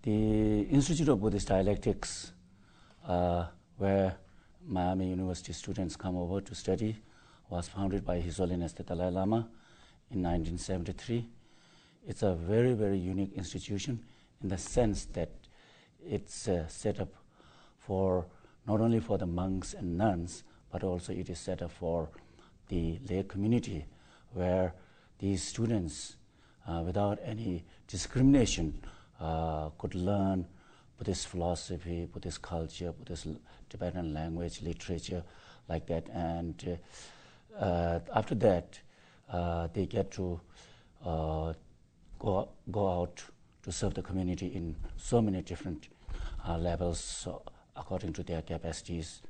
The Institute of Buddhist Dialectics, where Miami University students come over to study, was founded by His Holiness the Dalai Lama in 1973. It's a very, very unique institution in the sense that it's set up for not only for the monks and nuns, but also it is set up for the lay community, where these students, without any discrimination, could learn Buddhist philosophy, Buddhist culture, Buddhist Tibetan language, literature, like that. And after that, they get to go out to serve the community in so many different levels, according to their capacities.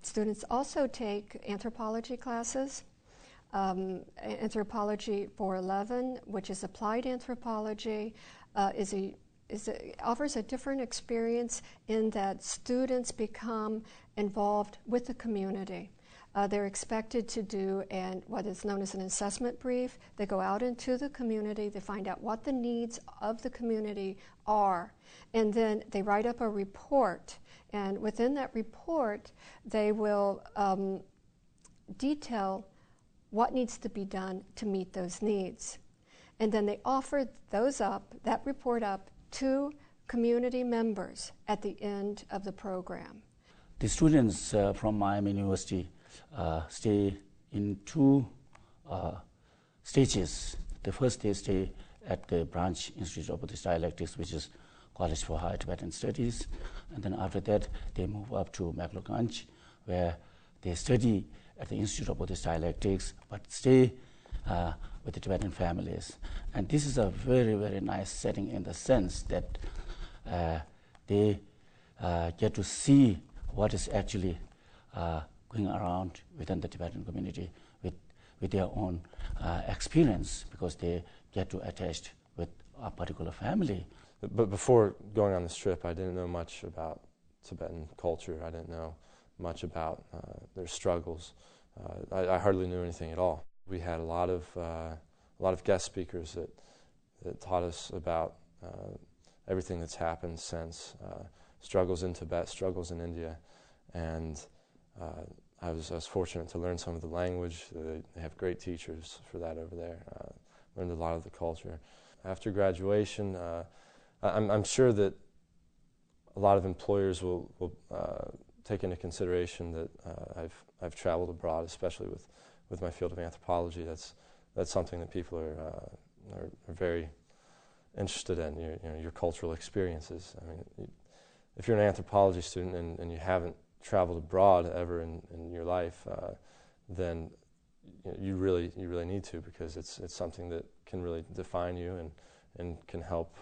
Students also take anthropology classes. Anthropology 411, which is applied anthropology, offers a different experience in that students become involved with the community. They're expected to do what is known as an assessment brief. They go out into the community, they find out what the needs of the community are, and then they write up a report. And within that report, they will detail what needs to be done to meet those needs. And then they offer that report up to community members at the end of the program. The students from Miami University stay in two stages. The first they stay at the branch Institute of Buddhist Dialectics, which is College for Higher Tibetan Studies, and then after that they move up to McLeodganj, where they study at the Institute of Buddhist Dialectics, but stay with the Tibetan families. And this is a very, very nice setting in the sense that they get to see what is actually going around within the Tibetan community with their own experience, because they get to attach with a particular family. But before going on this trip, I didn't know much about Tibetan culture. I didn't know much about their struggles. I hardly knew anything at all. We had a lot of guest speakers that taught us about everything that's happened since, struggles in Tibet, struggles in India, and I was fortunate to learn some of the language. They have great teachers for that over there. Learned a lot of the culture. After graduation, I'm sure that a lot of employers will take into consideration that I've traveled abroad, especially with my field of anthropology. That's something that people are very interested in. Your cultural experiences. I mean, if you're an anthropology student and you haven't traveled abroad ever in your life, then you really need to, because it's something that can really define you and can help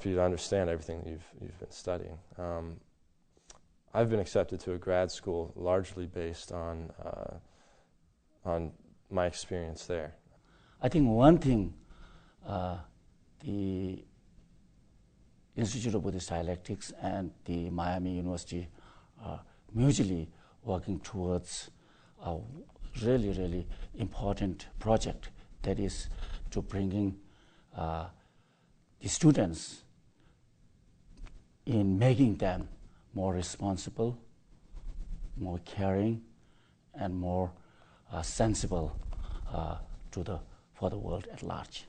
you to understand everything that you've been studying. I've been accepted to a grad school largely based on my experience there. I think one thing the Institute of Buddhist Dialectics and the Miami University are mutually working towards a really, really important project, that is to bringing the students in making them more responsible, more caring, and more sensible for the world at large.